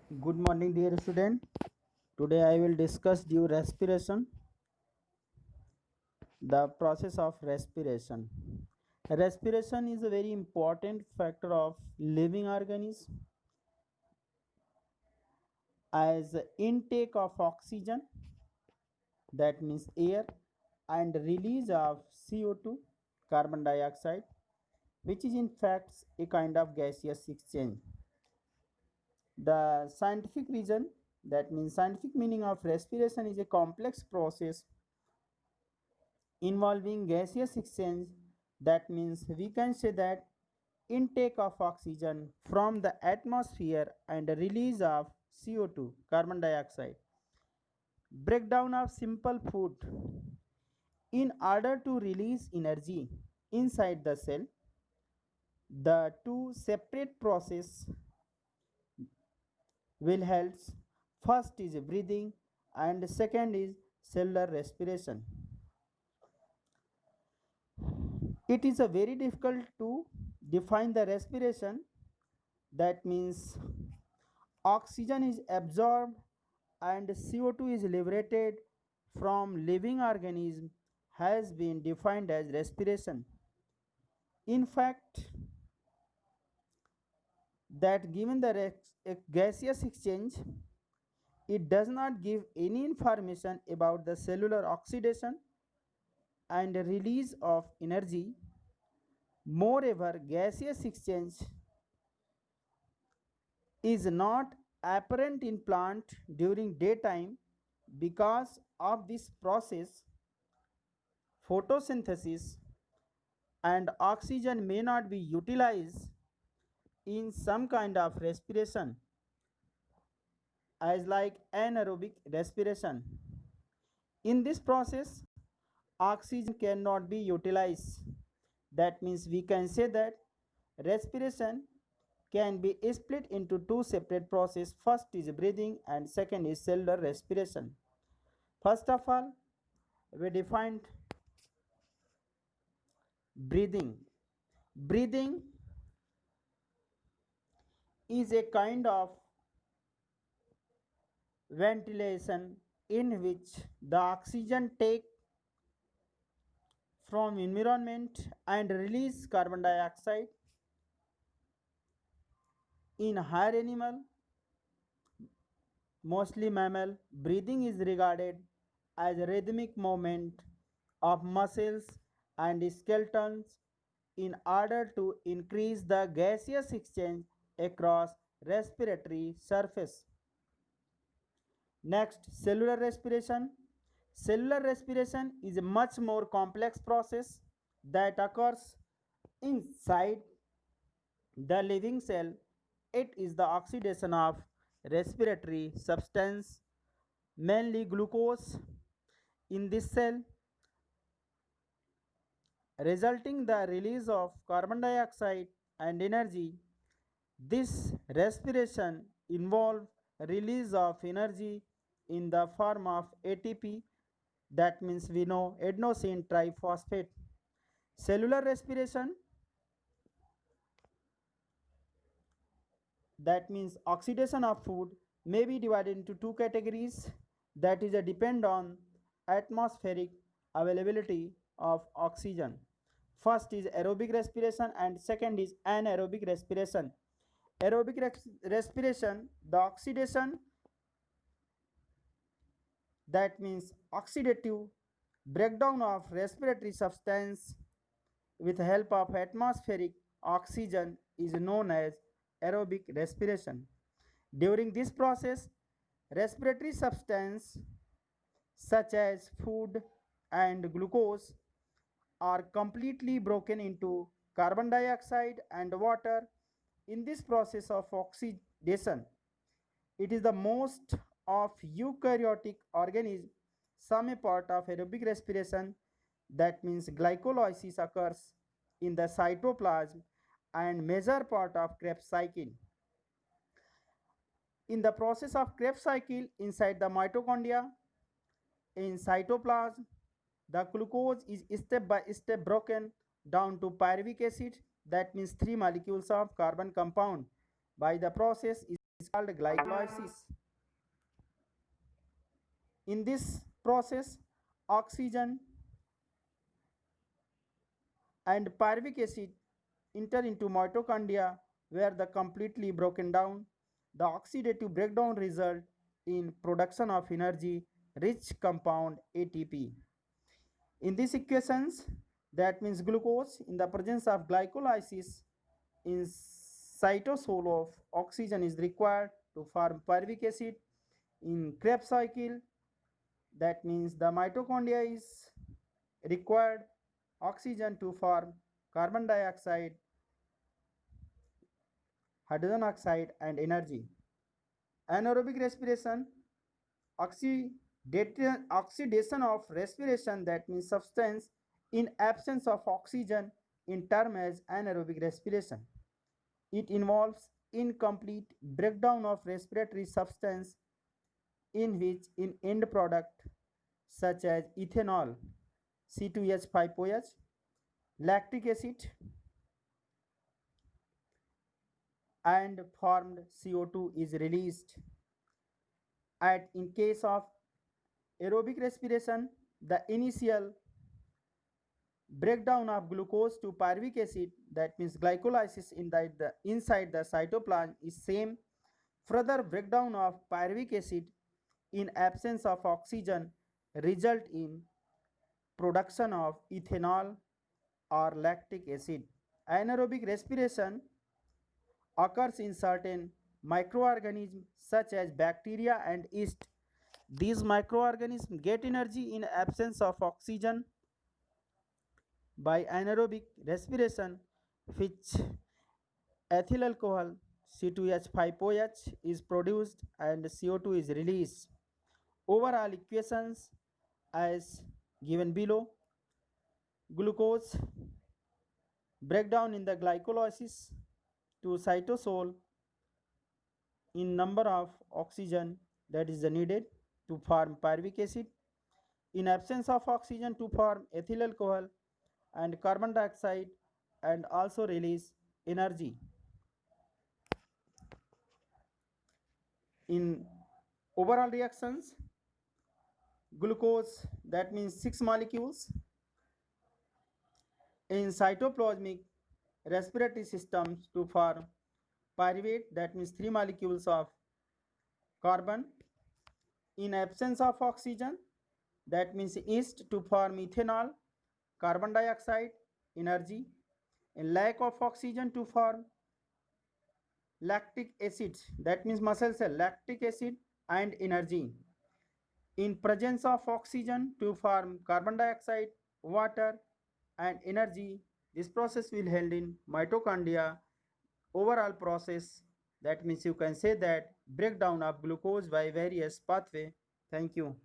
Good morning, dear student. Today I will discuss due respiration, the process of respiration. Respiration is a very important factor of living organism as intake of oxygen, that means air, and release of CO2, carbon dioxide, which is in fact a kind of gaseous exchange. The scientific reason, that means scientific meaning of respiration, is a complex process involving gaseous exchange. That means we can say that intake of oxygen from the atmosphere and release of CO2, carbon dioxide. Breakdown of simple food in order to release energy inside the cell. The two separate process will help. First is breathing and second is cellular respiration. It is a very difficult to define the respiration. That means oxygen is absorbed and CO2 is liberated from living organism has been defined as respiration. In fact, that given the gaseous exchange, it does not give any information about the cellular oxidation and release of energy. Moreover, gaseous exchange is not apparent in plant during daytime. Because of this process, photosynthesis and oxygen may not be utilized in some kind of respiration as like anaerobic respiration. In this process, oxygen cannot be utilized. That means we can say that respiration can be split into two separate processes. First is breathing and second is cellular respiration. First of all, we defined breathing. Breathing is a kind of ventilation in which the oxygen take from environment and release carbon dioxide. In higher animal, mostly mammal, breathing is regarded as a rhythmic movement of muscles and skeletons in order to increase the gaseous exchange across respiratory surface. Next, cellular respiration. Cellular respiration is a much more complex process that occurs inside the living cell. It is the oxidation of respiratory substance, mainly glucose, in this cell, resulting the release of carbon dioxide and energy. This respiration involves release of energy in the form of ATP, that means we know adenosine triphosphate. Cellular respiration, that means oxidation of food, may be divided into two categories, that is a depend on atmospheric availability of oxygen. First is aerobic respiration and second is anaerobic respiration. Aerobic respiration, the oxidation, that means oxidative breakdown of respiratory substance with help of atmospheric oxygen, is known as aerobic respiration. During this process, respiratory substance such as food and glucose are completely broken into carbon dioxide and water. In this process of oxidation, it is the most of eukaryotic organism, some a part of aerobic respiration, that means glycolysis occurs in the cytoplasm and major part of Krebs cycle. In the process of Krebs cycle inside the mitochondria, in cytoplasm, the glucose is step by step broken down to pyruvic acid, that means three molecules of carbon compound by the process is called glycolysis. In this process, oxygen and pyruvic acid enter into mitochondria where they completely broken down. The oxidative breakdown result in production of energy rich compound ATP. In these equations, that means glucose in the presence of glycolysis in cytosol of oxygen is required to form pyruvic acid. In Krebs cycle, that means the mitochondria is required oxygen to form carbon dioxide, hydrogen oxide and energy. Anaerobic respiration, oxidation of respiration, that means substance in absence of oxygen in term as anaerobic respiration. It involves incomplete breakdown of respiratory substance in which in end product such as ethanol, C2H5OH, lactic acid and formed CO2 is released. And in case of aerobic respiration, the initial breakdown of glucose to pyruvic acid, that means glycolysis inside the cytoplasm is same. Further breakdown of pyruvic acid in absence of oxygen result in production of ethanol or lactic acid. Anaerobic respiration occurs in certain microorganisms such as bacteria and yeast. These microorganisms get energy in absence of oxygen by anaerobic respiration, which ethyl alcohol C2H5OH is produced and CO2 is released. Overall equations as given below: glucose breakdown in the glycolysis to cytosol in number of oxygen that is needed to form pyruvic acid, in absence of oxygen to form ethyl alcohol and carbon dioxide and also release energy. In overall reactions, glucose, that means 6 molecules in cytoplasmic respiratory systems to form pyruvate, that means 3 molecules of carbon. In absence of oxygen, that means yeast to form ethanol, carbon dioxide, energy. In lack of oxygen to form lactic acid, that means muscle cell, lactic acid and energy. In presence of oxygen to form carbon dioxide, water and energy. This process will held in mitochondria. Overall process, that means you can say that breakdown of glucose by various pathway. Thank you.